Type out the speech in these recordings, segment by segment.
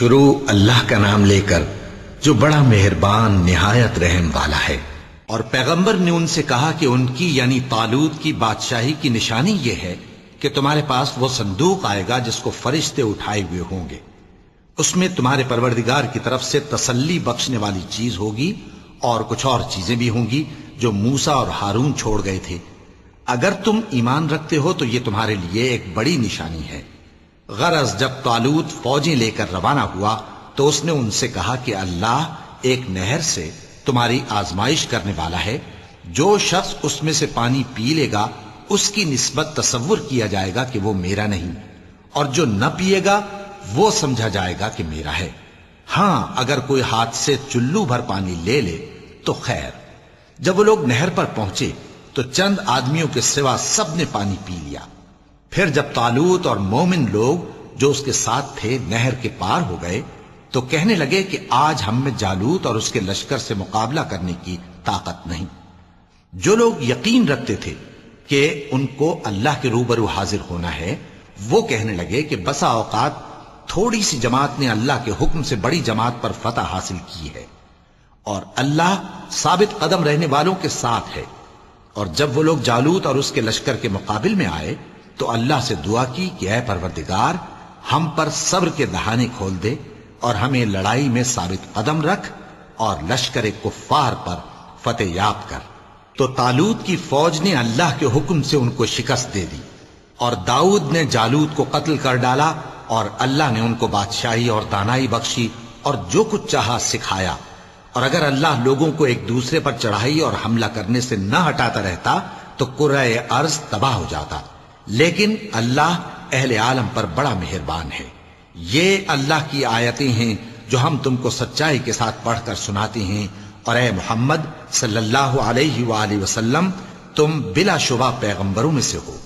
شروع اللہ کا نام لے کر جو بڑا مہربان نہایت رحم والا ہے۔ اور پیغمبر نے ان سے کہا کہ ان کی یعنی طالوت کی بادشاہی کی نشانی یہ ہے کہ تمہارے پاس وہ صندوق آئے گا جس کو فرشتے اٹھائے ہوئے ہوں گے، اس میں تمہارے پروردگار کی طرف سے تسلی بخشنے والی چیز ہوگی اور کچھ اور چیزیں بھی ہوں گی جو موسیٰ اور ہارون چھوڑ گئے تھے۔ اگر تم ایمان رکھتے ہو تو یہ تمہارے لیے ایک بڑی نشانی ہے۔ غرض جب طالوت فوجیں لے کر روانہ ہوا تو اس نے ان سے کہا کہ اللہ ایک نہر سے تمہاری آزمائش کرنے والا ہے، جو شخص اس میں سے پانی پی لے گا اس کی نسبت تصور کیا جائے گا کہ وہ میرا نہیں، اور جو نہ پیے گا وہ سمجھا جائے گا کہ میرا ہے۔ ہاں اگر کوئی ہاتھ سے چلو بھر پانی لے لے تو خیر۔ جب وہ لوگ نہر پر پہنچے تو چند آدمیوں کے سوا سب نے پانی پی لیا۔ پھر جب طالوت اور مومن لوگ جو اس کے ساتھ تھے نہر کے پار ہو گئے تو کہنے لگے کہ آج ہم میں جالوت اور اس کے لشکر سے مقابلہ کرنے کی طاقت نہیں۔ جو لوگ یقین رکھتے تھے کہ ان کو اللہ کے روبرو حاضر ہونا ہے وہ کہنے لگے کہ بسا اوقات تھوڑی سی جماعت نے اللہ کے حکم سے بڑی جماعت پر فتح حاصل کی ہے، اور اللہ ثابت قدم رہنے والوں کے ساتھ ہے۔ اور جب وہ لوگ جالوت اور اس کے لشکر کے مقابل میں آئے تو اللہ سے دعا کی کہ اے پروردگار ہم پر صبر کے دہانے کھول دے اور ہمیں لڑائی میں ثابت قدم رکھ اور لشکر کفار پر فتح یاب کر۔ تو طالوت کی فوج نے اللہ کے حکم سے ان کو شکست دے دی، اور داؤد نے جالوت کو قتل کر ڈالا، اور اللہ نے ان کو بادشاہی اور دانائی بخشی اور جو کچھ چاہا سکھایا۔ اور اگر اللہ لوگوں کو ایک دوسرے پر چڑھائی اور حملہ کرنے سے نہ ہٹاتا رہتا تو کرۂ ارض تباہ ہو جاتا، لیکن اللہ اہل عالم پر بڑا مہربان ہے۔ یہ اللہ کی آیتیں ہیں جو ہم تم کو سچائی کے ساتھ پڑھ کر سناتے ہیں، اور اے محمد صلی اللہ علیہ وآلہ وسلم تم بلا شبہ پیغمبروں میں سے ہو۔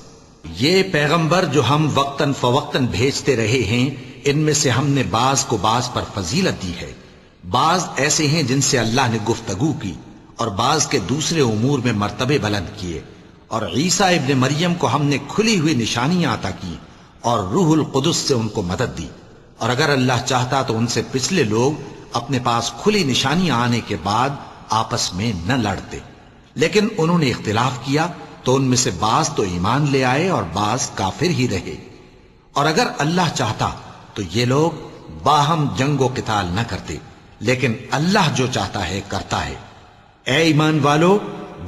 یہ پیغمبر جو ہم وقتاً فوقتاً بھیجتے رہے ہیں ان میں سے ہم نے بعض کو بعض پر فضیلت دی ہے، بعض ایسے ہیں جن سے اللہ نے گفتگو کی اور بعض کے دوسرے امور میں مرتبے بلند کیے، اور عیسیٰ ابن مریم کو ہم نے کھلی ہوئی نشانیاں عطا کی اور روح القدس سے ان کو مدد دی، اور اگر اللہ چاہتا تو ان سے پچھلے لوگ اپنے پاس کھلی نشانیاں آنے کے بعد آپس میں نہ لڑتے، لیکن انہوں نے اختلاف کیا تو ان میں سے بعض تو ایمان لے آئے اور بعض کافر ہی رہے۔ اور اگر اللہ چاہتا تو یہ لوگ باہم جنگ و قتال نہ کرتے، لیکن اللہ جو چاہتا ہے کرتا ہے۔ اے ایمان والو،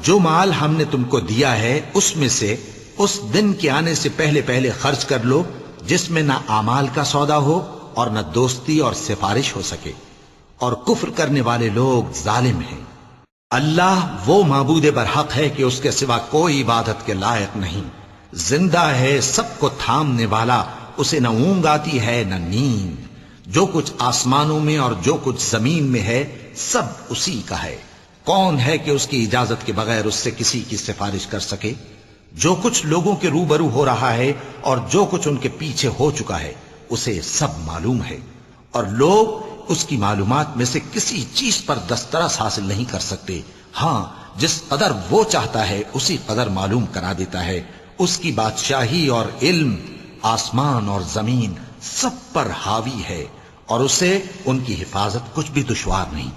جو مال ہم نے تم کو دیا ہے اس میں سے اس دن کے آنے سے پہلے پہلے خرچ کر لو جس میں نہ اعمال کا سودا ہو اور نہ دوستی اور سفارش ہو سکے، اور کفر کرنے والے لوگ ظالم ہیں۔ اللہ وہ معبود برحق ہے کہ اس کے سوا کوئی عبادت کے لائق نہیں، زندہ ہے، سب کو تھامنے والا، اسے نہ اونگ آتی ہے نہ نیند، جو کچھ آسمانوں میں اور جو کچھ زمین میں ہے سب اسی کا ہے۔ کون ہے کہ اس کی اجازت کے بغیر اس سے کسی کی سفارش کر سکے؟ جو کچھ لوگوں کے روبرو ہو رہا ہے اور جو کچھ ان کے پیچھے ہو چکا ہے اسے سب معلوم ہے، اور لوگ اس کی معلومات میں سے کسی چیز پر دسترس حاصل نہیں کر سکتے۔ ہاں جس قدر وہ چاہتا ہے اسی قدر معلوم کرا دیتا ہے۔ اس کی بادشاہی اور علم آسمان اور زمین سب پر حاوی ہے، اور اسے ان کی حفاظت کچھ بھی دشوار نہیں۔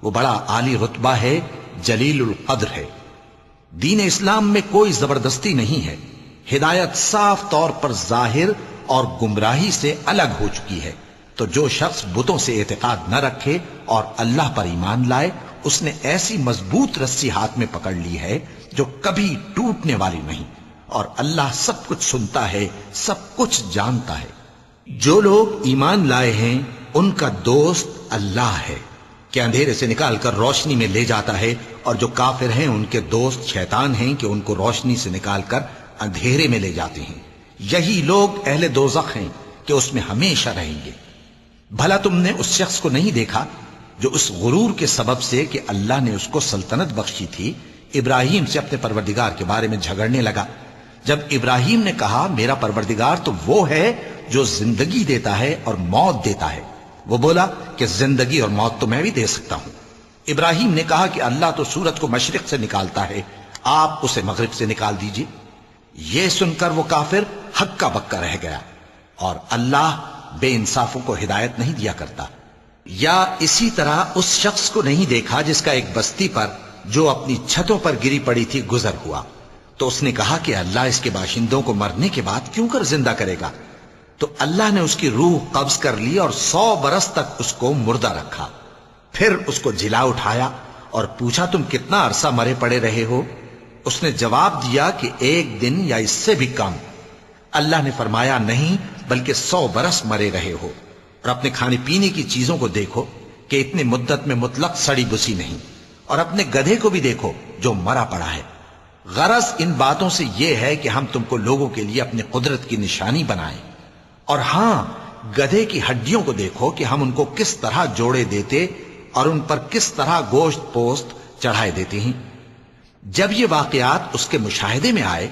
وہ بڑا عالی رتبہ ہے، جلیل القدر ہے۔ دین اسلام میں کوئی زبردستی نہیں ہے، ہدایت صاف طور پر ظاہر اور گمراہی سے الگ ہو چکی ہے۔ تو جو شخص بتوں سے اعتقاد نہ رکھے اور اللہ پر ایمان لائے اس نے ایسی مضبوط رسی ہاتھ میں پکڑ لی ہے جو کبھی ٹوٹنے والی نہیں، اور اللہ سب کچھ سنتا ہے، سب کچھ جانتا ہے۔ جو لوگ ایمان لائے ہیں ان کا دوست اللہ ہے کہ اندھیرے سے نکال کر روشنی میں لے جاتا ہے، اور جو کافر ہیں ان کے دوست شیطان ہیں کہ ان کو روشنی سے نکال کر اندھیرے میں لے جاتے ہیں۔ یہی لوگ اہل دوزخ ہیں کہ اس میں ہمیشہ رہیں گے۔ بھلا تم نے اس شخص کو نہیں دیکھا جو اس غرور کے سبب سے کہ اللہ نے اس کو سلطنت بخشی تھی ابراہیم سے اپنے پروردگار کے بارے میں جھگڑنے لگا؟ جب ابراہیم نے کہا میرا پروردگار تو وہ ہے جو زندگی دیتا ہے اور موت دیتا ہے، وہ بولا کہ زندگی اور موت تو میں بھی دے سکتا ہوں۔ ابراہیم نے کہا کہ اللہ تو سورج کو مشرق سے نکالتا ہے، آپ اسے مغرب سے نکال دیجئے۔ یہ سن کر وہ کافر ہکا بکا رہ گیا، اور اللہ بے انصافوں کو ہدایت نہیں دیا کرتا؟ یا اسی طرح اس شخص کو نہیں دیکھا جس کا ایک بستی پر جو اپنی چھتوں پر گری پڑی تھی گزر ہوا، تو اس نے کہا کہ اللہ اس کے باشندوں کو مرنے کے بعد کیوں کر زندہ کرے گا؟ تو اللہ نے اس کی روح قبض کر لی اور 100 برس تک اس کو مردہ رکھا. پھر اس کو جلا اٹھایا اور پوچھا تم کتنا عرصہ مرے پڑے رہے ہو؟ اس نے جواب دیا کہ 1 دن یا اس سے بھی کم. اللہ نے فرمایا نہیں بلکہ 100 برس مرے رہے ہو. اور اپنے کھانے پینے کی چیزوں کو دیکھو کہ اتنی مدت میں مطلق سڑی بسی نہیں، اور اپنے گدھے کو بھی دیکھو جو مرا پڑا ہے. غرض ان باتوں سے یہ ہے کہ ہم تم کو لوگوں کے لیے اپنی قدرت کی نشانی بنائیں. اور ہاں، گدھے کی ہڈیوں کو دیکھو کہ ہم ان کو کس طرح جوڑے دیتے اور ان پر کس طرح گوشت پوست چڑھائے دیتے ہیں. جب یہ واقعات اس کے مشاہدے میں آئے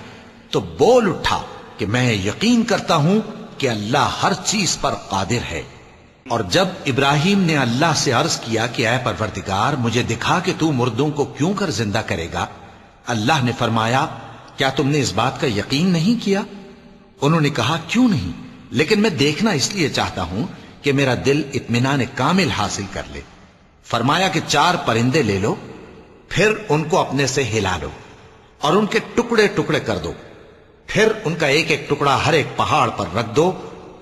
تو بول اٹھا کہ میں یقین کرتا ہوں کہ اللہ ہر چیز پر قادر ہے. اور جب ابراہیم نے اللہ سے عرض کیا کہ اے پروردگار مجھے دکھا کہ تو مردوں کو کیوں کر زندہ کرے گا، اللہ نے فرمایا کیا تم نے اس بات کا یقین نہیں کیا؟ انہوں نے کہا کیوں نہیں، لیکن میں دیکھنا اس لیے چاہتا ہوں کہ میرا دل اطمینان کامل حاصل کر لے. فرمایا کہ 4 پرندے لے لو، پھر ان کو اپنے سے ہلا لو اور ان کے ٹکڑے ٹکڑے کر دو، پھر ان کا ایک ایک ٹکڑا ہر ایک پہاڑ پر رکھ دو،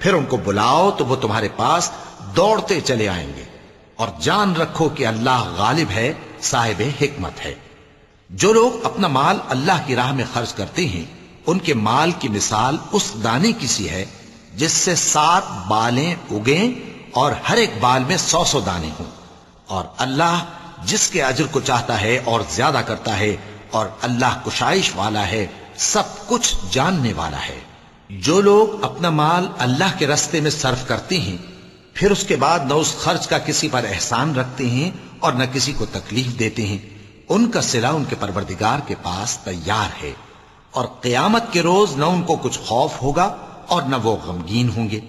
پھر ان کو بلاؤ تو وہ تمہارے پاس دوڑتے چلے آئیں گے. اور جان رکھو کہ اللہ غالب ہے، صاحب حکمت ہے. جو لوگ اپنا مال اللہ کی راہ میں خرچ کرتے ہیں ان کے مال کی مثال اس دانے کی سی ہے جس سے 7 بالیں اگیں اور ہر ایک بال میں 100 دانے ہوں. اور اللہ جس کے اجر کو چاہتا ہے اور زیادہ کرتا ہے، اور اللہ کشائش والا ہے، سب کچھ جاننے والا ہے. جو لوگ اپنا مال اللہ کے راستے میں صرف کرتے ہیں پھر اس کے بعد نہ اس خرچ کا کسی پر احسان رکھتے ہیں اور نہ کسی کو تکلیف دیتے ہیں، ان کا صلہ ان کے پروردگار کے پاس تیار ہے. اور قیامت کے روز نہ ان کو کچھ خوف ہوگا اور نہ وہ غمگین ہوں گے.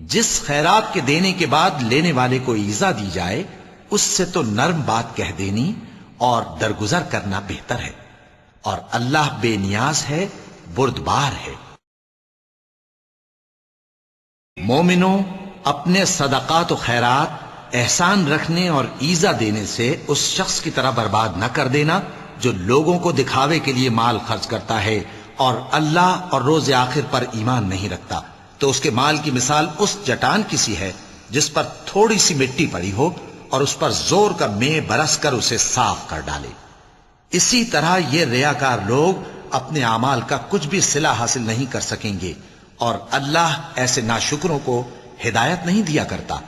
جس خیرات کے دینے کے بعد لینے والے کو ایذا دی جائے اس سے تو نرم بات کہہ دینی اور درگزر کرنا بہتر ہے. اور اللہ بے نیاز ہے، بردبار ہے. مومنوں، اپنے صدقات و خیرات احسان رکھنے اور ایذا دینے سے اس شخص کی طرح برباد نہ کر دینا جو لوگوں کو دکھاوے کے لیے مال خرچ کرتا ہے اور اللہ اور روز آخر پر ایمان نہیں رکھتا. تو اس کے مال کی مثال اس چٹان کی سی ہے جس پر تھوڑی سی مٹی پڑی ہو اور اس پر زور کا مے برس کر اسے صاف کر ڈالے. اسی طرح یہ ریاکار لوگ اپنے اعمال کا کچھ بھی صلہ حاصل نہیں کر سکیں گے، اور اللہ ایسے ناشکروں کو ہدایت نہیں دیا کرتا.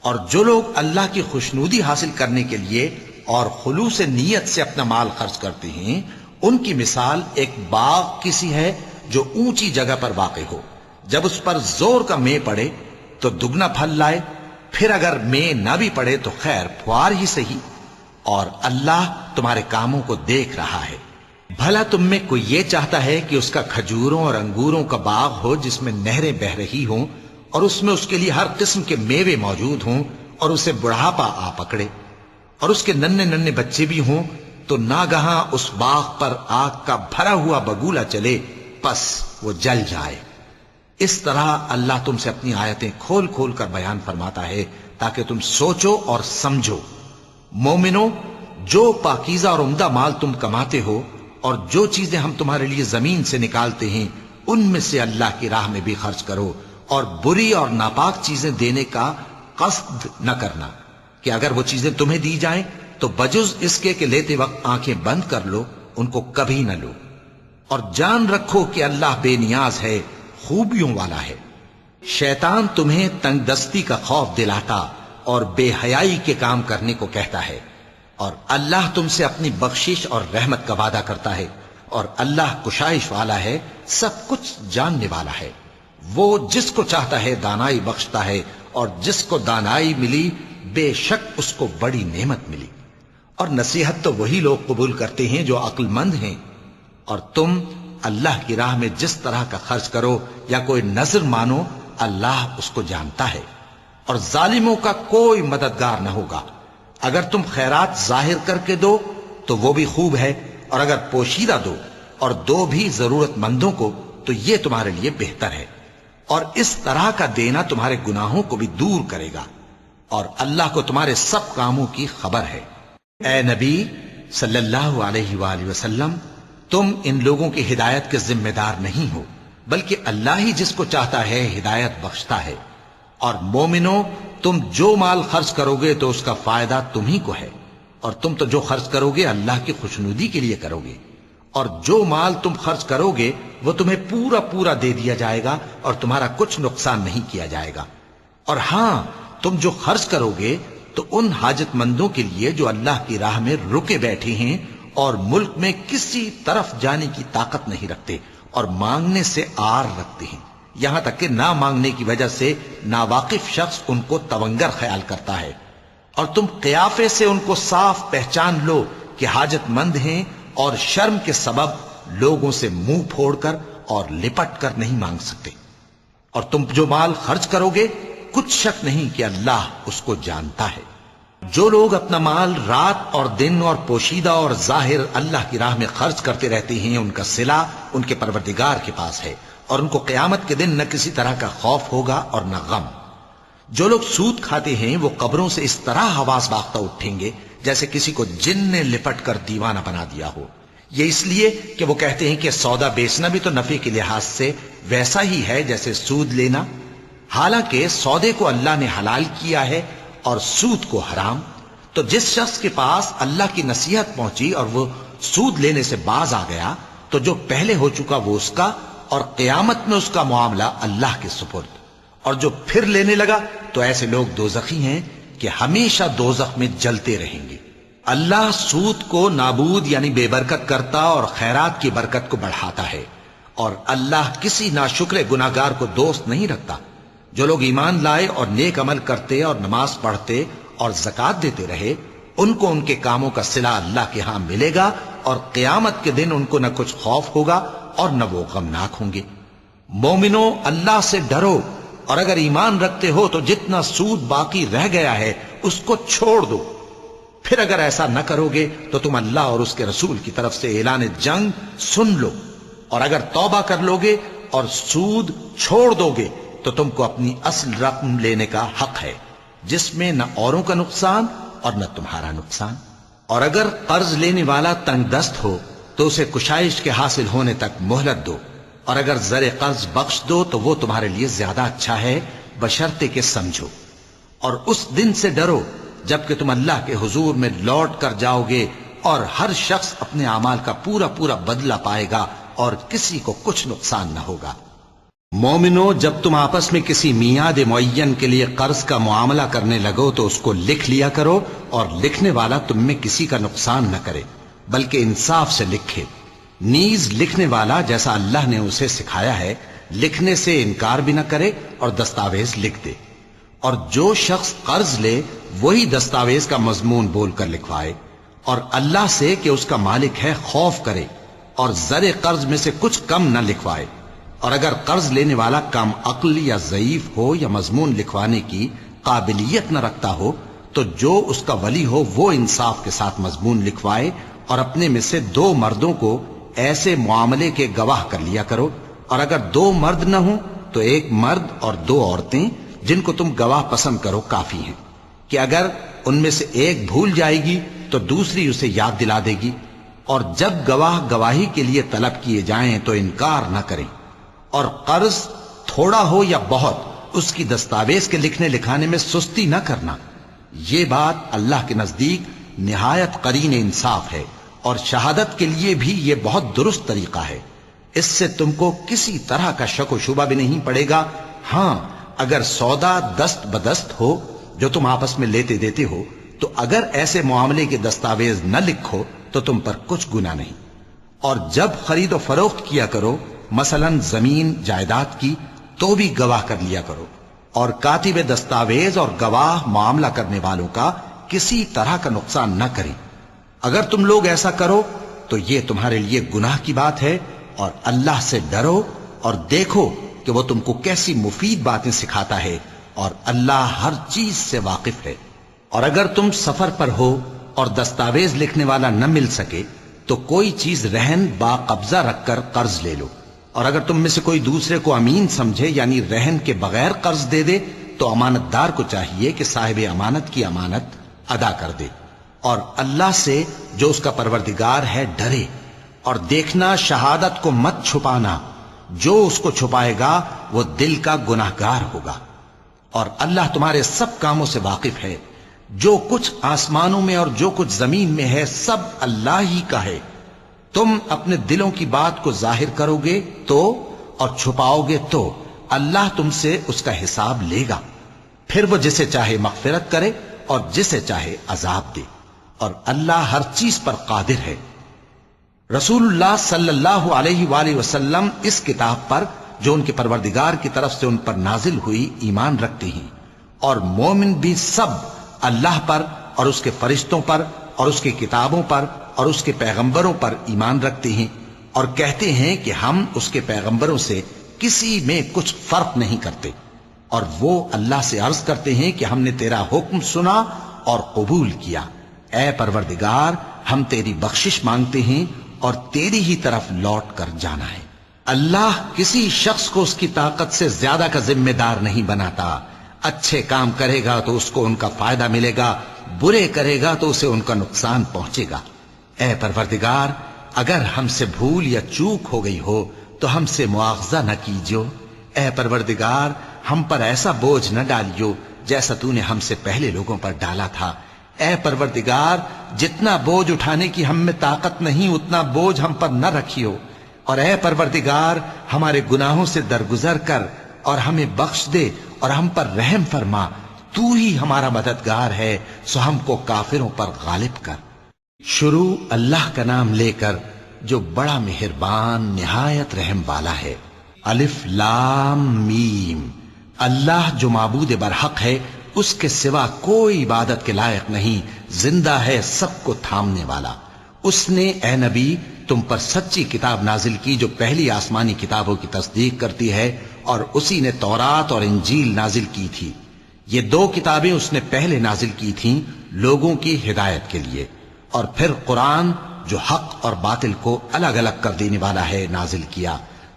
اور جو لوگ اللہ کی خوشنودی حاصل کرنے کے لیے اور خلوص نیت سے اپنا مال خرچ کرتے ہیں ان کی مثال ایک باغ کی سی ہے جو اونچی جگہ پر واقع ہو. جب اس پر زور کا مے پڑے تو دگنا پھل لائے، پھر اگر مے نہ بھی پڑے تو خیر پھوار ہی صحیح. اور اللہ تمہارے کاموں کو دیکھ رہا ہے. بھلا تم میں کوئی یہ چاہتا ہے کہ اس کا کھجوروں اور انگوروں کا باغ ہو جس میں نہریں بہ رہی ہوں اور اس میں اس کے لیے ہر قسم کے میوے موجود ہوں اور اسے بڑھاپا آ پکڑے اور اس کے ننھے ننھے بچے بھی ہوں تو ناگہاں اس باغ پر آگ کا بھرا ہوا بگولا چلے پس وہ جل جائے؟ اس طرح اللہ تم سے اپنی آیتیں کھول کھول کر بیان فرماتا ہے تاکہ تم سوچو اور سمجھو. مومنوں، جو پاکیزہ اور عمدہ مال تم کماتے ہو اور جو چیزیں ہم تمہارے لیے زمین سے نکالتے ہیں ان میں سے اللہ کی راہ میں بھی خرچ کرو، اور بری اور ناپاک چیزیں دینے کا قصد نہ کرنا کہ اگر وہ چیزیں تمہیں دی جائیں تو بجز اس کے کہ لیتے وقت آنکھیں بند کر لو ان کو کبھی نہ لو. اور جان رکھو کہ اللہ بے نیاز ہے، خوبیوں والا ہے. شیطان تمہیں تنگ دستی کا خوف دلاتا اور بے حیائی کے کام کرنے کو کہتا ہے، اور اللہ تم سے اپنی بخشش اور رحمت کا وعدہ کرتا ہے، اور اللہ کشائش والا ہے، سب کچھ جاننے والا ہے. وہ جس کو چاہتا ہے دانائی بخشتا ہے، اور جس کو دانائی ملی بے شک اس کو بڑی نعمت ملی. اور نصیحت تو وہی لوگ قبول کرتے ہیں جو عقل مند ہیں. اور تم اللہ کی راہ میں جس طرح کا خرچ کرو یا کوئی نذر مانو اللہ اس کو جانتا ہے، اور ظالموں کا کوئی مددگار نہ ہوگا. اگر تم خیرات ظاہر کر کے دو تو وہ بھی خوب ہے، اور اگر پوشیدہ دو اور دو بھی ضرورت مندوں کو تو یہ تمہارے لیے بہتر ہے. اور اس طرح کا دینا تمہارے گناہوں کو بھی دور کرے گا، اور اللہ کو تمہارے سب کاموں کی خبر ہے۔ اے نبی صلی اللہ علیہ وآلہ وسلم، تم ان لوگوں کی ہدایت کے ذمہ دار نہیں ہو، بلکہ اللہ ہی جس کو چاہتا ہے ہدایت بخشتا ہے۔ اور مومنو، تم جو مال خرچ کرو گے تو اس کا فائدہ تمہیں کو ہے، اور تم تو جو خرچ کرو گے اللہ کی خوشنودی کے لیے کرو گے، اور جو مال تم خرچ کرو گے وہ تمہیں پورا پورا دے دیا جائے گا اور تمہارا کچھ نقصان نہیں کیا جائے گا۔ اور ہاں، تم جو خرچ کرو گے تو ان حاجت مندوں کے لیے جو اللہ کی راہ میں رکے بیٹھے ہیں اور ملک میں کسی طرف جانے کی طاقت نہیں رکھتے اور مانگنے سے آر رکھتے ہیں، یہاں تک کہ نہ مانگنے کی وجہ سے ناواقف شخص ان کو تونگر خیال کرتا ہے، اور تم قیافے سے ان کو صاف پہچان لو کہ حاجت مند ہیں، اور شرم کے سبب لوگوں سے منہ پھوڑ کر اور لپٹ کر نہیں مانگ سکتے۔ اور تم جو مال خرچ کرو گے کچھ شک نہیں کہ اللہ اس کو جانتا ہے۔ جو لوگ اپنا مال رات اور دن اور پوشیدہ اور ظاہر اللہ کی راہ میں خرچ کرتے رہتے ہیں، ان کا صلہ ان کے پروردگار کے پاس ہے، اور ان کو قیامت کے دن نہ کسی طرح کا خوف ہوگا اور نہ غم۔ جو لوگ سود کھاتے ہیں وہ قبروں سے اس طرح حواس باختہ اٹھیں گے جیسے کسی کو جن نے لپٹ کر دیوانہ بنا دیا ہو، یہ اس لیے کہ وہ کہتے ہیں کہ سودا بیچنا بھی تو نفع کے لحاظ سے ویسا ہی ہے جیسے سود لینا، حالانکہ سودے کو اللہ نے حلال کیا ہے اور سود کو حرام۔ تو جس شخص کے پاس اللہ کی نصیحت پہنچی اور وہ سود لینے سے باز آ گیا تو جو پہلے ہو چکا وہ اس کا، اور قیامت میں اس کا معاملہ اللہ کے سپرد۔ اور جو پھر لینے لگا تو ایسے لوگ دوزخی ہیں کہ ہمیشہ دوزخ میں جلتے رہیں گے۔ اللہ سود کو نابود یعنی بے برکت کرتا اور خیرات کی برکت کو بڑھاتا ہے، اور اللہ کسی ناشکر گناہگار کو دوست نہیں رکھتا۔ جو لوگ ایمان لائے اور نیک عمل کرتے اور نماز پڑھتے اور زکوٰۃ دیتے رہے، ان کو ان کے کاموں کا صلہ اللہ کے ہاں ملے گا، اور قیامت کے دن ان کو نہ کچھ خوف ہوگا اور نہ وہ غمناک ہوں گے۔ مومنو، اللہ سے ڈرو، اور اگر ایمان رکھتے ہو تو جتنا سود باقی رہ گیا ہے اس کو چھوڑ دو۔ پھر اگر ایسا نہ کرو گے تو تم اللہ اور اس کے رسول کی طرف سے اعلان جنگ سن لو، اور اگر توبہ کر لو گے اور سود چھوڑ دو گے تو تم کو اپنی اصل رقم لینے کا حق ہے، جس میں نہ اوروں کا نقصان اور نہ تمہارا نقصان۔ اور اگر قرض لینے والا تنگ دست ہو تو اسے کشائش کے حاصل ہونے تک مہلت دو، اور اگر زر قرض بخش دو تو وہ تمہارے لیے زیادہ اچھا ہے، بشرطے کہ سمجھو۔ اور اس دن سے ڈرو جبکہ تم اللہ کے حضور میں لوٹ کر جاؤ گے، اور ہر شخص اپنے اعمال کا پورا پورا بدلہ پائے گا اور کسی کو کچھ نقصان نہ ہوگا۔ مومنو، جب تم آپس میں کسی میعاد معین کے لیے قرض کا معاملہ کرنے لگو تو اس کو لکھ لیا کرو، اور لکھنے والا تم میں کسی کا نقصان نہ کرے بلکہ انصاف سے لکھے۔ نیز لکھنے والا جیسا اللہ نے اسے سکھایا ہے لکھنے سے انکار بھی نہ کرے اور دستاویز لکھ دے، اور جو شخص قرض لے وہی دستاویز کا مضمون بول کر لکھوائے، اور اللہ سے کہ اس کا مالک ہے خوف کرے، اور زر قرض میں سے کچھ کم نہ لکھوائے۔ اور اگر قرض لینے والا کم عقل یا ضعیف ہو یا مضمون لکھوانے کی قابلیت نہ رکھتا ہو تو جو اس کا ولی ہو وہ انصاف کے ساتھ مضمون لکھوائے، اور اپنے میں سے 2 مردوں کو ایسے معاملے کے گواہ کر لیا کرو، اور اگر 2 مرد نہ ہوں تو 1 مرد اور 2 عورتیں جن کو تم گواہ پسند کرو کافی ہیں، کہ اگر ان میں سے ایک بھول جائے گی تو دوسری اسے یاد دلا دے گی۔ اور جب گواہ گواہی کے لیے طلب کیے جائیں تو انکار نہ کریں، اور قرض تھوڑا ہو یا بہت اس کی دستاویز کے لکھنے لکھانے میں سستی نہ کرنا۔ یہ بات اللہ کے نزدیک نہایت قرین انصاف ہے، اور شہادت کے لیے بھی یہ بہت درست طریقہ ہے۔ اس سے تم کو کسی طرح کا شک و شبہ بھی نہیں پڑے گا۔ ہاں، اگر سودا دست بدست ہو جو تم آپس میں لیتے دیتے ہو تو اگر ایسے معاملے کے دستاویز نہ لکھو تو تم پر کچھ گناہ نہیں۔ اور جب خرید و فروخت کیا کرو، مثلا زمین جائیداد کی، تو بھی گواہ کر لیا کرو، اور کاتب دستاویز اور گواہ معاملہ کرنے والوں کا کسی طرح کا نقصان نہ کریں۔ اگر تم لوگ ایسا کرو تو یہ تمہارے لیے گناہ کی بات ہے، اور اللہ سے ڈرو اور دیکھو کہ وہ تم کو کیسی مفید باتیں سکھاتا ہے، اور اللہ ہر چیز سے واقف ہے۔ اور اگر تم سفر پر ہو اور دستاویز لکھنے والا نہ مل سکے تو کوئی چیز رہن با قبضہ رکھ کر قرض لے لو، اور اگر تم میں سے کوئی دوسرے کو امین سمجھے یعنی رہن کے بغیر قرض دے دے تو امانت دار کو چاہیے کہ صاحب امانت کی امانت ادا کر دے، اور اللہ سے جو اس کا پروردگار ہے ڈرے، اور دیکھنا شہادت کو مت چھپانا، جو اس کو چھپائے گا وہ دل کا گناہگار ہوگا، اور اللہ تمہارے سب کاموں سے واقف ہے، جو کچھ آسمانوں میں اور جو کچھ زمین میں ہے سب اللہ ہی کا ہے۔ تم اپنے دلوں کی بات کو ظاہر کرو گے تو اور چھپاؤ گے تو اللہ تم سے اس کا حساب لے گا، پھر وہ جسے چاہے مغفرت کرے اور جسے چاہے عذاب دے، اور اللہ ہر چیز پر قادر ہے۔ رسول اللہ صلی اللہ علیہ وآلہ وسلم اس کتاب پر جو ان کے پروردگار کی طرف سے ان پر نازل ہوئی ایمان رکھتے ہیں، اور مومن بھی سب اللہ پر اور اس کے فرشتوں پر اور اس کی کتابوں پر اور اس کے پیغمبروں پر ایمان رکھتے ہیں، اور کہتے ہیں کہ ہم اس کے پیغمبروں سے کسی میں کچھ فرق نہیں کرتے، اور وہ اللہ سے عرض کرتے ہیں کہ ہم نے تیرا حکم سنا اور قبول کیا، اے پروردگار ہم تیری بخشش مانگتے ہیں اور تیری ہی طرف لوٹ کر جانا ہے۔ اللہ کسی شخص کو اس کی طاقت سے زیادہ کا ذمہ دار نہیں بناتا، اچھے کام کرے گا تو اس کو ان کا فائدہ ملے گا، برے کرے گا تو اسے ان کا نقصان پہنچے گا۔ اے پروردگار اگر ہم سے بھول یا چوک ہو گئی ہو تو ہم سے مواخذہ نہ کیجو، اے پروردگار ہم پر ایسا بوجھ نہ ڈالیو جیسا تو نے ہم سے پہلے لوگوں پر ڈالا تھا، اے پروردگار جتنا بوجھ اٹھانے کی ہم میں طاقت نہیں اتنا بوجھ ہم پر نہ رکھیو، اور اے پروردگار ہمارے گناہوں سے درگزر کر اور ہمیں بخش دے اور ہم پر رحم فرما، تو ہی ہمارا مددگار ہے، سو ہم کو کافروں پر غالب کر۔ شروع اللہ کا نام لے کر جو بڑا مہربان نہایت رحم والا ہے۔ الف لام میم، اللہ جو معبود برحق ہے اس کے سوا کوئی عبادت کے لائق نہیں، زندہ ہے سب کو تھامنے والا۔ اس نے اے نبی تم پر سچی کتاب نازل کی جو پہلی آسمانی کتابوں کی تصدیق کرتی ہے، اور اسی نے تورات اور انجیل نازل کی تھی۔ یہ دو کتابیں اس نے پہلے نازل کی تھیں لوگوں کی ہدایت کے لیے، اور پھر قرآن جو حق اور باطل کو الگ الگ کر دینے والا ہے نازل کیا۔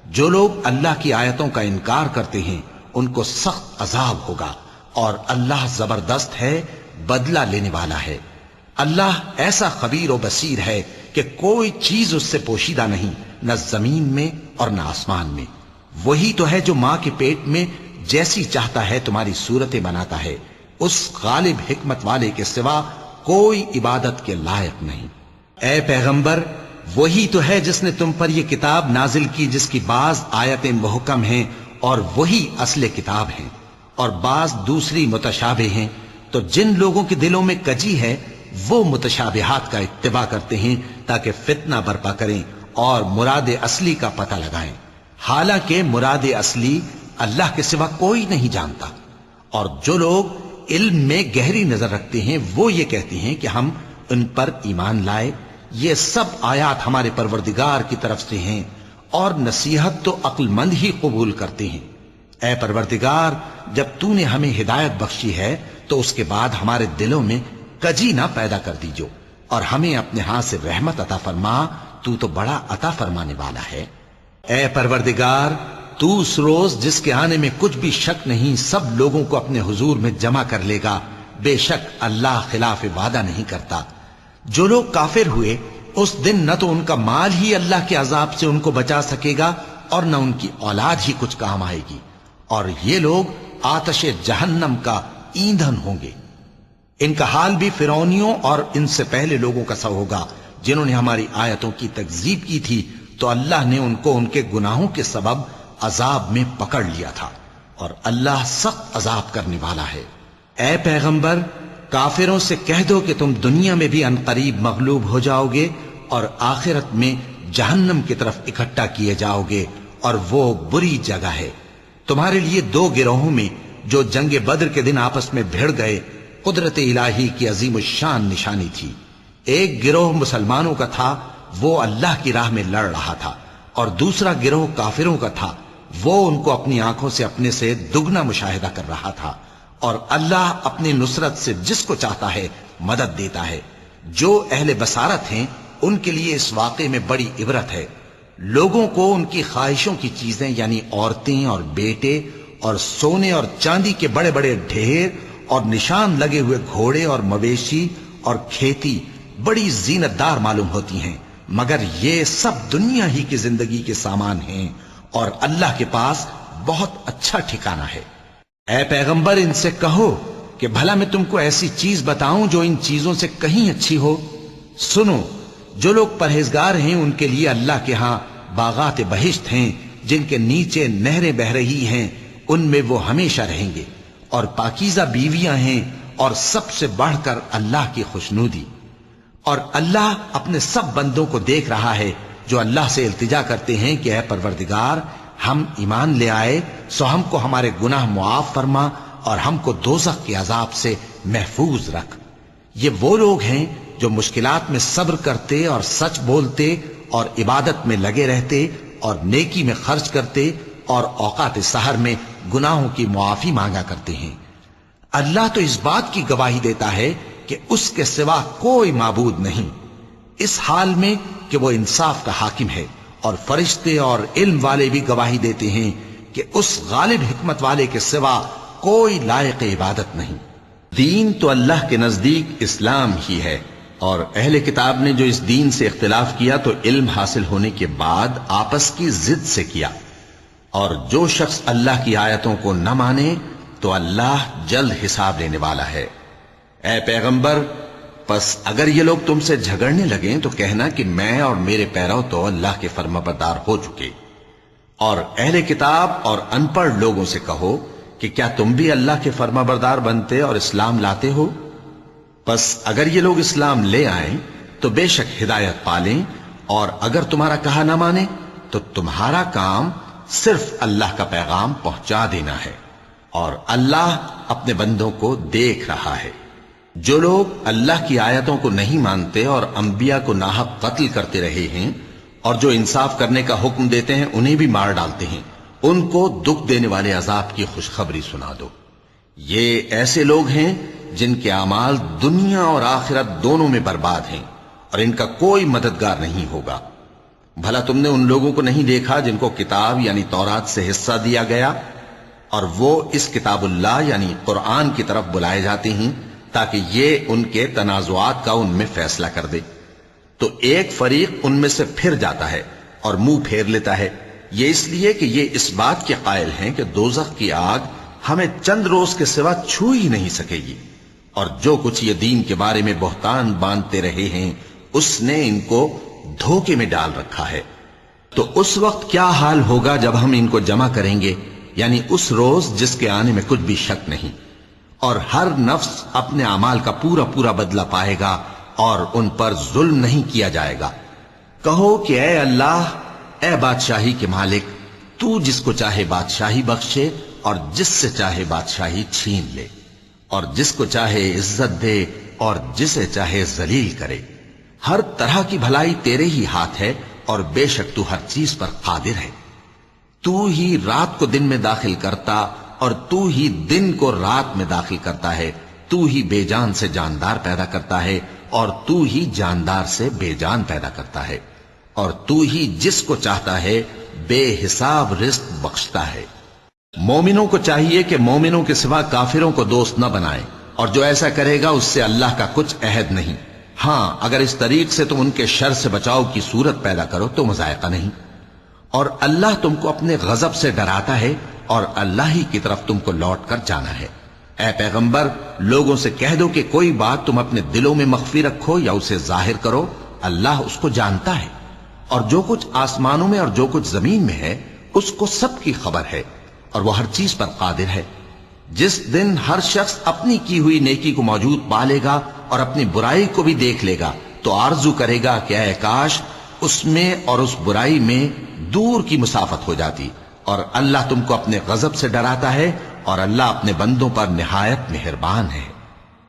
جو لوگ اللہ کی آیتوں کا انکار کرتے ہیں ان کو سخت عذاب ہوگا، اور اللہ زبردست ہے، بدلہ لینے والا ہے۔ اللہ ایسا خبیر و بصیر ہے کہ کوئی چیز اس سے پوشیدہ نہیں، نہ زمین میں اور نہ آسمان میں۔ وہی تو ہے جو ماں کے پیٹ میں جیسی چاہتا ہے تمہاری صورتیں بناتا ہے، اس غالب حکمت والے کے سوا کوئی عبادت کے لائق نہیں۔ اے پیغمبر وہی تو ہے جس نے تم پر یہ کتاب نازل کی جس کی بعض آیتیں محکم ہیں اور وہی اصل کتاب ہیں، اور بعض دوسری متشابہ ہیں، تو جن لوگوں کے دلوں میں کجی ہے وہ متشابہات کا اتباع کرتے ہیں تاکہ فتنہ برپا کریں اور مراد اصلی کا پتہ لگائیں، حالانکہ مراد اصلی اللہ کے سوا کوئی نہیں جانتا۔ اور جو لوگ علم میں گہری نظر رکھتے ہیں وہ یہ کہتے ہیں کہ ہم ان پر ایمان لائے، یہ سب آیات ہمارے پروردگار کی طرف سے ہیں، اور نصیحت تو عقل مند ہی قبول کرتے ہیں۔ اے پروردگار جب تو نے ہمیں ہدایت بخشی ہے تو اس کے بعد ہمارے دلوں میں کجی نہ پیدا کر دیجو، اور ہمیں اپنے ہاتھ سے رحمت عطا فرما، تو بڑا عطا فرمانے والا ہے۔ اے پروردگار تو اس روز جس کے آنے میں کچھ بھی شک نہیں سب لوگوں کو اپنے حضور میں جمع کر لے گا، بے شک اللہ خلاف وعدہ نہیں کرتا۔ جو لوگ کافر ہوئے اس دن نہ تو ان کا مال ہی اللہ کے عذاب سے ان کو بچا سکے گا اور نہ ان کی اولاد ہی کچھ کام آئے گی، اور یہ لوگ آتش جہنم کا ایندھن ہوں گے۔ ان کا حال بھی فرعونیوں اور ان سے پہلے لوگوں کا سا ہوگا جنہوں نے ہماری آیتوں کی تکذیب کی تھی، تو اللہ نے ان کو ان کے گناہوں کے سبب عذاب میں پکڑ لیا تھا، اور اللہ سخت عذاب کرنے والا ہے۔ اے پیغمبر کافروں سے کہہ دو کہ تم دنیا میں بھی عنقریب مغلوب ہو جاؤ گے اور آخرت میں جہنم کی طرف اکٹھا کیے جاؤ گے، اور وہ بری جگہ ہے۔ تمہارے لیے دو گروہوں میں جو جنگ بدر کے دن آپس میں بھڑ گئے قدرت الہی کی عظیم الشان نشانی تھی۔ ایک گروہ مسلمانوں کا تھا، وہ اللہ کی راہ میں لڑ رہا تھا، اور دوسرا گروہ کافروں کا تھا، وہ ان کو اپنی آنکھوں سے اپنے سے دگنا مشاہدہ کر رہا تھا۔ اور اللہ اپنی نصرت سے جس کو چاہتا ہے مدد دیتا ہے۔ جو اہل بصارت ہیں ان کے لیے اس واقعے میں بڑی عبرت ہے۔ لوگوں کو ان کی خواہشوں کی چیزیں یعنی عورتیں اور بیٹے اور سونے اور چاندی کے بڑے بڑے ڈھیر اور نشان لگے ہوئے گھوڑے اور مویشی اور کھیتی بڑی زینت دار معلوم ہوتی ہیں، مگر یہ سب دنیا ہی کی زندگی کے سامان ہیں اور اللہ کے پاس بہت اچھا ٹھکانہ ہے۔ اے پیغمبر ان سے کہو کہ بھلا میں تم کو ایسی چیز بتاؤں جو ان چیزوں سے کہیں اچھی ہو؟ سنو، جو لوگ پرہیزگار ہیں ان کے لیے اللہ کے ہاں باغات بہشت ہیں جن کے نیچے نہریں بہ رہی ہیں، ان میں وہ ہمیشہ رہیں گے، اور پاکیزہ بیویاں ہیں، اور سب سے بڑھ کر اللہ کی خوشنودی۔ اور اللہ اپنے سب بندوں کو دیکھ رہا ہے جو اللہ سے التجا کرتے ہیں کہ اے پروردگار، ہم ایمان لے آئے سو ہم کو ہمارے گناہ معاف فرما اور ہم کو دوزخ کے عذاب سے محفوظ رکھ۔ یہ وہ لوگ ہیں جو مشکلات میں صبر کرتے اور سچ بولتے اور عبادت میں لگے رہتے اور نیکی میں خرچ کرتے اور اوقات سحر میں گناہوں کی معافی مانگا کرتے ہیں۔ اللہ تو اس بات کی گواہی دیتا ہے کہ اس کے سوا کوئی معبود نہیں، اس حال میں کہ وہ انصاف کا حاکم ہے، اور فرشتے اور علم والے بھی گواہی دیتے ہیں کہ اس غالب حکمت والے کے سوا کوئی لائق عبادت نہیں۔ دین تو اللہ کے نزدیک اسلام ہی ہے، اور اہل کتاب نے جو اس دین سے اختلاف کیا تو علم حاصل ہونے کے بعد آپس کی ضد سے کیا، اور جو شخص اللہ کی آیتوں کو نہ مانے تو اللہ جلد حساب لینے والا ہے۔ اے پیغمبر، پس اگر یہ لوگ تم سے جھگڑنے لگیں تو کہنا کہ میں اور میرے پیرو تو اللہ کے فرمانبردار ہو چکے، اور اہل کتاب اور ان پڑھ لوگوں سے کہو کہ کیا تم بھی اللہ کے فرمانبردار بنتے اور اسلام لاتے ہو؟ پس اگر یہ لوگ اسلام لے آئیں تو بے شک ہدایت پالیں، اور اگر تمہارا کہا نہ مانے تو تمہارا کام صرف اللہ کا پیغام پہنچا دینا ہے، اور اللہ اپنے بندوں کو دیکھ رہا ہے۔ جو لوگ اللہ کی آیتوں کو نہیں مانتے اور انبیاء کو ناحق قتل کرتے رہے ہیں، اور جو انصاف کرنے کا حکم دیتے ہیں انہیں بھی مار ڈالتے ہیں، ان کو دکھ دینے والے عذاب کی خوشخبری سنا دو۔ یہ ایسے لوگ ہیں جن کے اعمال دنیا اور آخرت دونوں میں برباد ہیں، اور ان کا کوئی مددگار نہیں ہوگا۔ بھلا تم نے ان لوگوں کو نہیں دیکھا جن کو کتاب یعنی تورات سے حصہ دیا گیا، اور وہ اس کتاب اللہ یعنی قرآن کی طرف بلائے جاتے ہیں تاکہ یہ ان کے تنازعات کا ان میں فیصلہ کر دے، تو ایک فریق ان میں سے پھر جاتا ہے اور منہ پھیر لیتا ہے، یہ اس لیے کہ یہ اس بات کے قائل ہیں کہ دوزخ کی آگ ہمیں چند روز کے سوا چھو ہی نہیں سکے گی، اور جو کچھ یہ دین کے بارے میں بہتان باندھتے رہے ہیں اس نے ان کو دھوکے میں ڈال رکھا ہے۔ تو اس وقت کیا حال ہوگا جب ہم ان کو جمع کریں گے، یعنی اس روز جس کے آنے میں کچھ بھی شک نہیں، اور ہر نفس اپنے اعمال کا پورا پورا بدلہ پائے گا اور ان پر ظلم نہیں کیا جائے گا۔ کہو کہ اے اللہ، اے بادشاہی کے مالک، تو جس کو چاہے بادشاہی بخشے اور جس سے چاہے بادشاہی چھین لے، اور جس کو چاہے عزت دے اور جسے چاہے ذلیل کرے۔ ہر طرح کی بھلائی تیرے ہی ہاتھ ہے، اور بے شک تو ہر چیز پر قادر ہے۔ تو ہی رات کو دن میں داخل کرتا اور تو ہی دن کو رات میں داخل کرتا ہے، تو ہی بے جان سے جاندار پیدا کرتا ہے اور تو ہی جاندار سے بے جان پیدا کرتا ہے، اور تو ہی جس کو چاہتا ہے بے حساب رزق بخشتا ہے۔ مومنوں کو چاہیے کہ مومنوں کے سوا کافروں کو دوست نہ بنائیں، اور جو ایسا کرے گا اس سے اللہ کا کچھ عہد نہیں۔ ہاں اگر اس طریق سے تم ان کے شر سے بچاؤ کی صورت پیدا کرو تو مذائقہ نہیں، اور اللہ تم کو اپنے غضب سے ڈراتا ہے، اور اللہ ہی کی طرف تم کو لوٹ کر جانا ہے۔ اے پیغمبر، لوگوں سے کہہ دو کہ کوئی بات تم اپنے دلوں میں مخفی رکھو یا اسے ظاہر کرو، اللہ اس کو جانتا ہے، اور جو کچھ آسمانوں میں اور جو کچھ زمین میں ہے اس کو سب کی خبر ہے، اور وہ ہر چیز پر قادر ہے۔ جس دن ہر شخص اپنی کی ہوئی نیکی کو موجود پا لے گا اور اپنی برائی کو بھی دیکھ لے گا تو آرزو کرے گا کہ اے کاش اس میں اور اس برائی میں دور کی مسافت ہو جاتی، اور اللہ تم کو اپنے غضب سے ڈراتا ہے، اور اللہ اپنے بندوں پر نہایت مہربان ہے۔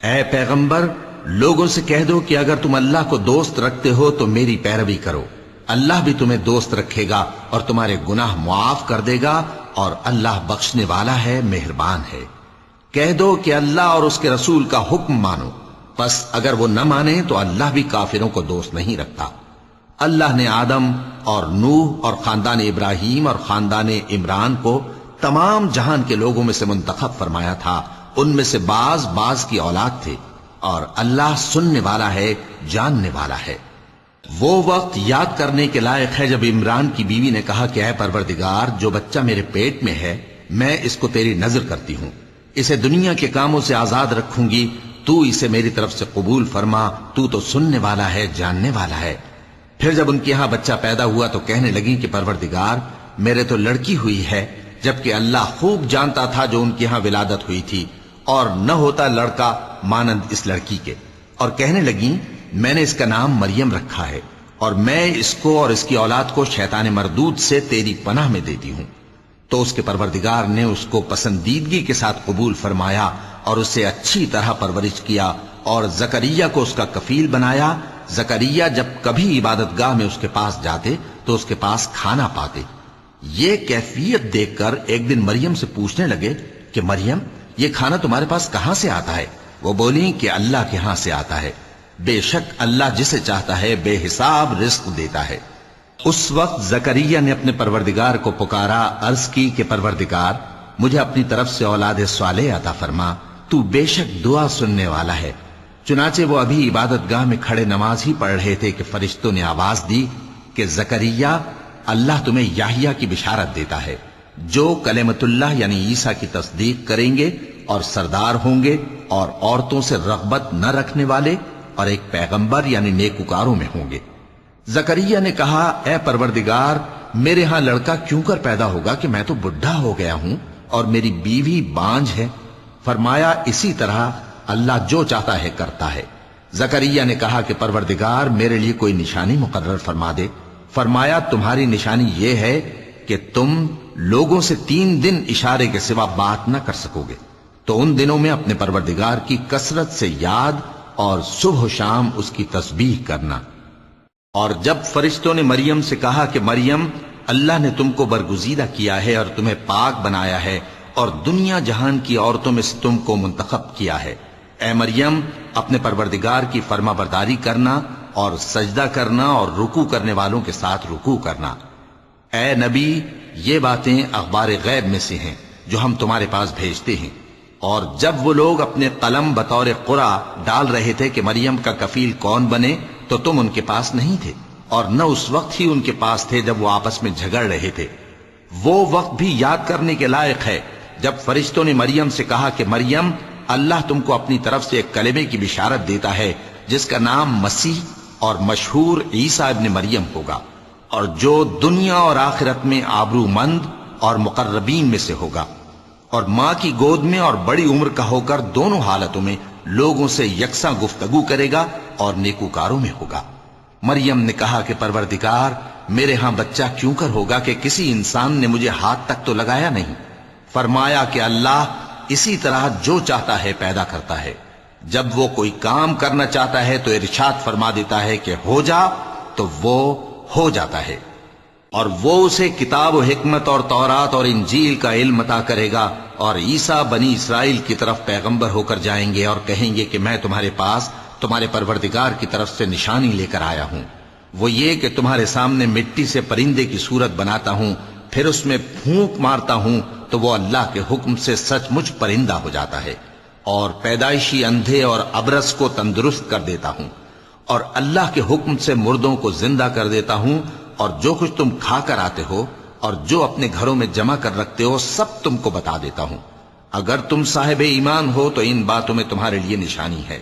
اے پیغمبر، لوگوں سے کہہ دو کہ اگر تم اللہ کو دوست رکھتے ہو تو میری پیروی کرو، اللہ بھی تمہیں دوست رکھے گا اور تمہارے گناہ معاف کر دے گا، اور اللہ بخشنے والا ہے، مہربان ہے۔ کہہ دو کہ اللہ اور اس کے رسول کا حکم مانو، پس اگر وہ نہ مانے تو اللہ بھی کافروں کو دوست نہیں رکھتا۔ اللہ نے آدم اور نوح اور خاندان ابراہیم اور خاندان عمران کو تمام جہان کے لوگوں میں سے منتخب فرمایا تھا. ان میں سے بعض کی اولاد تھے، اور اللہ سننے والا ہے، جاننے والا ہے. وہ وقت یاد کرنے کے لائق ہے جب عمران کی بیوی نے کہا کہ اے پروردگار، جو بچہ میرے پیٹ میں ہے میں اس کو تیری نظر کرتی ہوں، اسے دنیا کے کاموں سے آزاد رکھوں گی، تو اسے میری طرف سے قبول فرما، تو سننے والا ہے، جاننے والا ہے. پھر جب ان کے یہاں بچہ پیدا ہوا تو کہنے لگی کہ پروردگار، میرے تو لڑکی ہوئی ہے، جبکہ اللہ خوب جانتا تھا جو ان کے یہاں ولادت ہوئی تھی، اور نہ ہوتا لڑکا مانند اس لڑکی کے. اور کہنے لگی میں نے اس کا نام مریم رکھا ہے، اور میں اس کو اور اس کی اولاد کو شیطان مردود سے تیری پناہ میں دیتی ہوں. تو اس کے پروردگار نے اس کو پسندیدگی کے ساتھ قبول فرمایا اور اسے اچھی طرح پرورش کیا، اور زکریہ کو اس کا کفیل بنایا. زکریہ جب کبھی عبادت گاہ میں اس کے پاس جاتے تو اس کے پاس کھانا پاتے. یہ کیفیت دیکھ کر ایک دن مریم سے پوچھنے لگے کہ مریم، یہ کھانا تمہارے پاس کہاں سے آتا ہے؟ وہ بولی کہ اللہ کے ہاں سے آتا ہے، بے شک اللہ جسے چاہتا ہے بے حساب رزق دیتا ہے. اس وقت زکریا نے اپنے پروردگار کو پکارا، عرض کی کہ پروردگار، مجھے اپنی طرف سے اولاد صالح عطا فرما، تو بے شک دعا سننے والا ہے. چنانچہ وہ ابھی عبادت گاہ میں کھڑے نماز ہی پڑھ رہے تھے کہ فرشتوں نے آواز دی کہ زکریا، اللہ تمہیں یحییٰ کی بشارت دیتا ہے، جو کلمۃ اللہ یعنی عیسیٰ کی تصدیق کریں گے اور سردار ہوں گے اور عورتوں سے رغبت نہ رکھنے والے اور ایک پیغمبر یعنی نیکوکاروں میں ہوں گے. زکریا نے کہا، اے پروردگار، میرے ہاں لڑکا کیوں کر پیدا ہوگا کہ میں تو بڈھا ہو گیا ہوں اور میری بیوی بانجھ ہے؟ فرمایا، اسی طرح اللہ جو چاہتا ہے کرتا ہے. زکریا نے کہا کہ پروردگار، میرے لیے کوئی نشانی مقرر فرما دے. فرمایا، تمہاری نشانی یہ ہے کہ تم لوگوں سے 3 دن اشارے کے سوا بات نہ کر سکو گے. تو ان دنوں میں اپنے پروردگار کی کثرت سے یاد اور صبح و شام اس کی تسبیح کرنا. اور جب فرشتوں نے مریم سے کہا کہ مریم، اللہ نے تم کو برگزیدہ کیا ہے اور تمہیں پاک بنایا ہے اور دنیا جہان کی عورتوں میں سے تم کو منتخب کیا ہے، اے مریم، اپنے پروردگار کی فرما برداری کرنا اور سجدہ کرنا اور رکوع کرنے والوں کے ساتھ رکوع کرنا. اے نبی، یہ باتیں اخبار غیب میں سے ہیں جو ہم تمہارے پاس بھیجتے ہیں. اور جب وہ لوگ اپنے قلم بطور قرعہ ڈال رہے تھے کہ مریم کا کفیل کون بنے تو تم ان کے پاس نہیں تھے، اور نہ اس وقت ہی ان کے پاس تھے جب وہ آپس میں جھگڑ رہے تھے. وہ وقت بھی یاد کرنے کے لائق ہے جب فرشتوں نے مریم سے کہا کہ مریم، اللہ تم کو اپنی طرف سے ایک کلمے کی بشارت دیتا ہے جس کا نام مسیح اور مشہور عیسیٰ ابن مریم ہوگا، اور جو دنیا اور آخرت میں آبرو مند اور مقربین میں سے ہوگا، اور ماں کی گود میں اور بڑی عمر کا ہو کر دونوں حالتوں میں لوگوں سے یکساں گفتگو کرے گا اور نیکوکاروں میں ہوگا. مریم نے کہا کہ پروردگار، میرے ہاں بچہ کیوں کر ہوگا کہ کسی انسان نے مجھے ہاتھ تک تو لگایا نہیں. فرمایا کہ اللہ اسی طرح جو چاہتا ہے پیدا کرتا ہے، جب وہ کوئی کام کرنا چاہتا ہے تو ارشاد فرما دیتا ہے کہ ہو جا تو وہ ہو جاتا ہے. اور وہ اسے کتاب و حکمت اور تورات اور انجیل کا علم عطا کرے گا، اور عیسیٰ بنی اسرائیل کی طرف پیغمبر ہو کر جائیں گے اور کہیں گے کہ میں تمہارے پاس تمہارے پروردگار کی طرف سے نشانی لے کر آیا ہوں. وہ یہ کہ تمہارے سامنے مٹی سے پرندے کی صورت بناتا ہوں، پھر اس میں پھونک مارتا ہوں تو وہ اللہ کے حکم سے سچ مچ پرندہ ہو جاتا ہے، اور پیدائشی اندھے اور ابرص کو تندرست کر دیتا ہوں، اور اللہ کے حکم سے مردوں کو زندہ کر دیتا ہوں، اور جو کچھ تم کھا کر آتے ہو اور جو اپنے گھروں میں جمع کر رکھتے ہو سب تم کو بتا دیتا ہوں. اگر تم صاحب ایمان ہو تو ان باتوں میں تمہارے لیے نشانی ہے.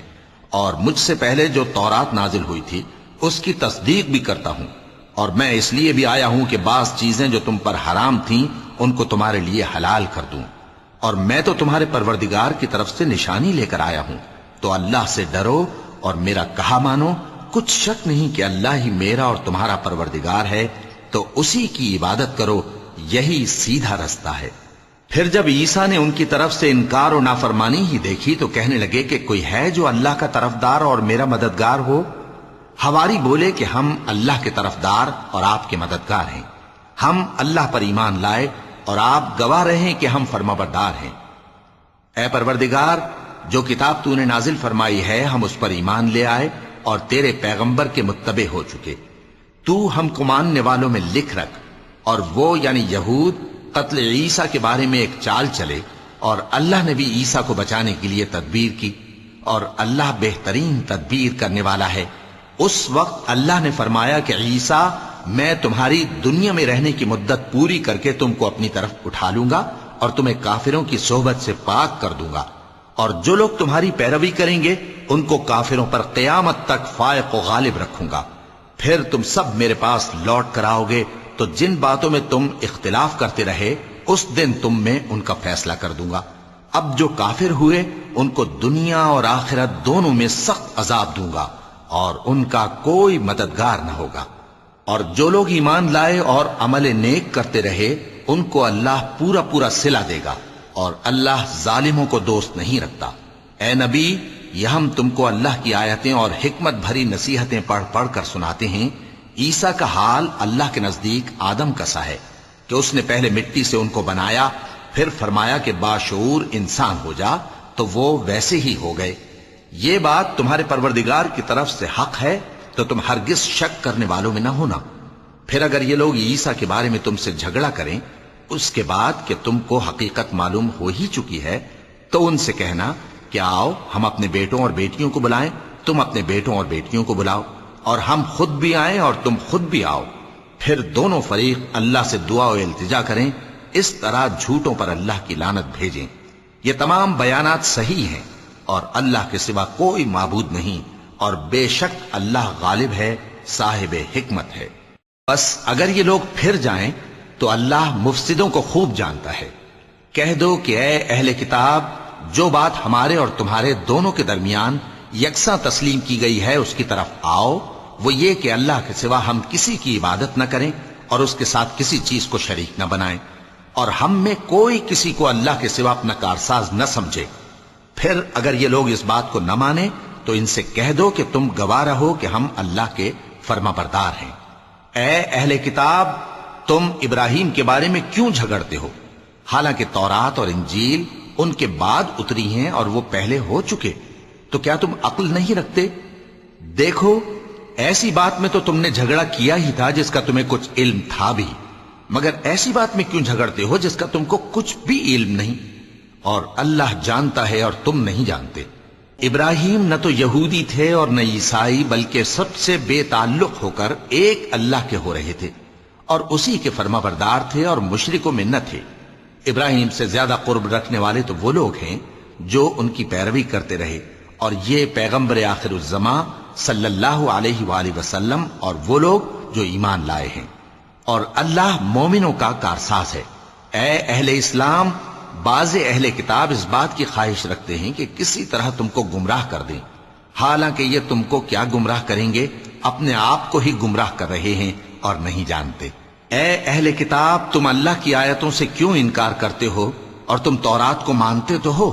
اور مجھ سے پہلے جو تورات نازل ہوئی تھی اس کی تصدیق بھی کرتا ہوں، اور میں اس لیے بھی آیا ہوں کہ بعض چیزیں جو تم پر حرام تھیں ان کو تمہارے لیے حلال کر دوں. اور میں تو تمہارے پروردگار کی طرف سے نشانی لے کر آیا ہوں. تو اللہ سے ڈرو اور میرا کہا مانو. کچھ شک نہیں کہ اللہ ہی میرا اور تمہارا پروردگار ہے، تو اسی کی عبادت کرو، یہی سیدھا رستہ ہے. پھر جب عیسیٰ نے ان کی طرف سے انکار و نافرمانی ہی دیکھی تو کہنے لگے کہ کوئی ہے جو اللہ کا طرفدار اور میرا مددگار ہو؟ حواری بولے کہ ہم اللہ کے طرفدار اور آپ کے مددگار ہیں. ہم اللہ پر ایمان لائے اور آپ گواہ رہیں کہ ہم فرمانبردار ہیں. اے پروردگار، جو کتاب تو نے نازل فرمائی ہے ہم اس پر ایمان لے آئے اور تیرے پیغمبر کے متبع ہو چکے. تو ہم کو ماننے والوں میں لکھ رکھ، اور وہ یعنی یہود قتل عیسیٰ کے بارے میں ایک چال چلے، اور اللہ نے بھی عیسیٰ کو بچانے کے لیے تدبیر کی، اور اللہ بہترین تدبیر کرنے والا ہے۔ اس وقت اللہ نے فرمایا کہ عیسیٰ، میں تمہاری دنیا میں رہنے کی مدت پوری کر کے تم کو اپنی طرف اٹھا لوں گا اور تمہیں کافروں کی صحبت سے پاک کر دوں گا، اور جو لوگ تمہاری پیروی کریں گے ان کو کافروں پر قیامت تک فائق و غالب رکھوں گا۔ پھر تم سب میرے پاس لوٹ کر آؤ گے، تو جن باتوں میں تم اختلاف کرتے رہے اس دن تم میں ان کا فیصلہ کر دوں گا۔ اب جو کافر ہوئے ان کو دنیا اور آخرت دونوں میں سخت عذاب دوں گا، اور ان کا کوئی مددگار نہ ہوگا۔ اور جو لوگ ایمان لائے اور عمل نیک کرتے رہے ان کو اللہ پورا پورا صلہ دے گا، اور اللہ ظالموں کو دوست نہیں رکھتا۔ اے نبی، یہ ہم تم کو اللہ کی آیتیں اور حکمت بھری نصیحتیں پڑھ پڑھ کر سناتے ہیں۔ عیسیٰ کا حال اللہ کے نزدیک آدم کا سا ہے کہ اس نے پہلے مٹی سے ان کو بنایا، پھر فرمایا کہ باشعور انسان ہو جا، تو وہ ویسے ہی ہو گئے۔ یہ بات تمہارے پروردگار کی طرف سے حق ہے، تو تم ہرگز شک کرنے والوں میں نہ ہونا۔ پھر اگر یہ لوگ عیسیٰ کے بارے میں تم سے جھگڑا کریں اس کے بعد کہ تم کو حقیقت معلوم ہو ہی چکی ہے، تو ان سے کہنا کہ آؤ ہم اپنے بیٹوں اور بیٹیوں کو بلائیں، تم اپنے بیٹوں اور بیٹیوں کو بلاؤ، اور ہم خود بھی آئیں اور تم خود بھی آؤ، پھر دونوں فریق اللہ سے دعا و التجا کریں، اس طرح جھوٹوں پر اللہ کی لعنت بھیجیں۔ یہ تمام بیانات صحیح ہیں، اور اللہ کے سوا کوئی معبود نہیں، اور بے شک اللہ غالب ہے، صاحب حکمت ہے۔ بس اگر یہ لوگ پھر جائیں تو اللہ مفسدوں کو خوب جانتا ہے۔ کہہ دو کہ اے اہل کتاب، جو بات ہمارے اور تمہارے دونوں کے درمیان یکساں تسلیم کی گئی ہے اس کی طرف آؤ، وہ یہ کہ اللہ کے سوا ہم کسی کی عبادت نہ کریں اور اس کے ساتھ کسی چیز کو شریک نہ بنائیں، اور ہم میں کوئی کسی کو اللہ کے سوا اپنا کارساز نہ سمجھے۔ پھر اگر یہ لوگ اس بات کو نہ مانیں تو ان سے کہہ دو کہ تم گواہ رہو کہ ہم اللہ کے فرما بردار ہیں۔ اے اہل کتاب، تم ابراہیم کے بارے میں کیوں جھگڑتے ہو؟ حالانکہ تورات اور انجیل ان کے بعد اتری ہیں اور وہ پہلے ہو چکے، تو کیا تم عقل نہیں رکھتے؟ دیکھو، ایسی بات میں تو تم نے جھگڑا کیا ہی تھا جس کا تمہیں کچھ علم تھا بھی، مگر ایسی بات میں کیوں جھگڑتے ہو جس کا تم کو کچھ بھی علم نہیں؟ اور اللہ جانتا ہے اور تم نہیں جانتے۔ ابراہیم نہ تو یہودی تھے اور نہ عیسائی، بلکہ سب سے بے تعلق ہو کر ایک اللہ کے ہو رہے تھے، اور اسی کے فرما بردار تھے اور مشرکوں میں نہ تھے۔ ابراہیم سے زیادہ قرب رکھنے والے تو وہ لوگ ہیں جو ان کی پیروی کرتے رہے، اور یہ پیغمبر آخر الزماں صلی اللہ علیہ وآلہ وسلم اور وہ لوگ جو ایمان لائے ہیں، اور اللہ مومنوں کا کارساز ہے۔ اے اہل اسلام، بعض اہل کتاب اس بات کی خواہش رکھتے ہیں کہ کسی طرح تم کو گمراہ کر دیں، حالانکہ یہ تم کو کیا گمراہ کریں گے، اپنے آپ کو ہی گمراہ کر رہے ہیں اور نہیں جانتے۔ اے اہل کتاب، تم اللہ کی آیتوں سے کیوں انکار کرتے ہو اور تم تورات کو مانتے تو ہو؟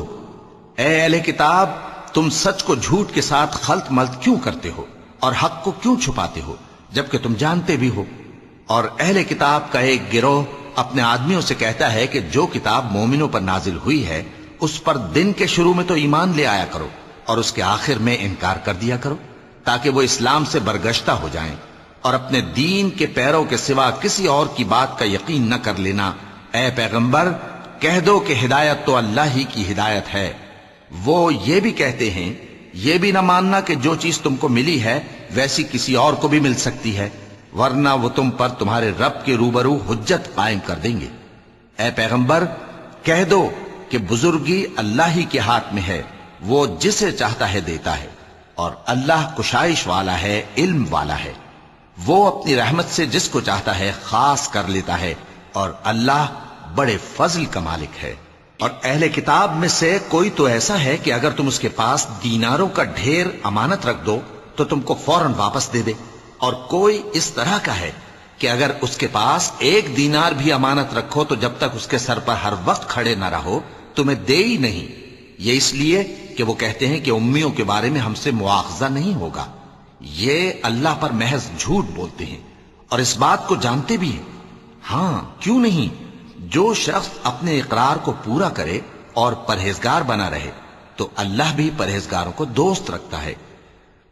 اے اہل کتاب، تم سچ کو جھوٹ کے ساتھ خلط ملط کیوں کرتے ہو اور حق کو کیوں چھپاتے ہو جبکہ تم جانتے بھی ہو؟ اور اہل کتاب کا ایک گروہ اپنے آدمیوں سے کہتا ہے کہ جو کتاب مومنوں پر نازل ہوئی ہے اس پر دن کے شروع میں تو ایمان لے آیا کرو اور اس کے آخر میں انکار کر دیا کرو، تاکہ وہ اسلام سے برگشتہ ہو جائیں، اور اپنے دین کے پیروں کے سوا کسی اور کی بات کا یقین نہ کر لینا۔ اے پیغمبر، کہہ دو کہ ہدایت تو اللہ ہی کی ہدایت ہے۔ وہ یہ بھی کہتے ہیں، یہ بھی نہ ماننا کہ جو چیز تم کو ملی ہے ویسی کسی اور کو بھی مل سکتی ہے، ورنہ وہ تم پر تمہارے رب کے روبرو حجت قائم کر دیں گے۔ اے پیغمبر، کہہ دو کہ بزرگی اللہ ہی کے ہاتھ میں ہے، وہ جسے چاہتا ہے دیتا ہے، اور اللہ کشائش والا ہے، علم والا ہے۔ وہ اپنی رحمت سے جس کو چاہتا ہے خاص کر لیتا ہے، اور اللہ بڑے فضل کا مالک ہے۔ اور اہل کتاب میں سے کوئی تو ایسا ہے کہ اگر تم اس کے پاس دیناروں کا ڈھیر امانت رکھ دو تو تم کو فوراً واپس دے دے، اور کوئی اس طرح کا ہے کہ اگر اس کے پاس 1 دینار بھی امانت رکھو تو جب تک اس کے سر پر ہر وقت کھڑے نہ رہو تمہیں دے ہی نہیں۔ یہ اس لیے کہ وہ کہتے ہیں کہ امیوں کے بارے میں ہم سے مواخذہ نہیں ہوگا۔ یہ اللہ پر محض جھوٹ بولتے ہیں اور اس بات کو جانتے بھی ہیں۔ ہاں، کیوں نہیں؟ جو شخص اپنے اقرار کو پورا کرے اور پرہیزگار بنا رہے تو اللہ بھی پرہیزگاروں کو دوست رکھتا ہے۔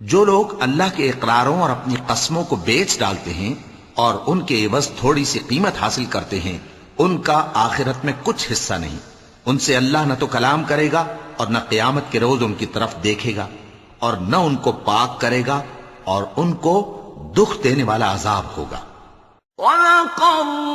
جو لوگ اللہ کے اقراروں اور اپنی قسموں کو بیچ ڈالتے ہیں اور ان کے عوض تھوڑی سی قیمت حاصل کرتے ہیں، ان کا آخرت میں کچھ حصہ نہیں۔ ان سے اللہ نہ تو کلام کرے گا اور نہ قیامت کے روز ان کی طرف دیکھے گا، اور نہ ان کو پاک کرے گا، اور ان کو دکھ دینے والا عذاب ہوگا۔ وَلَقَدْ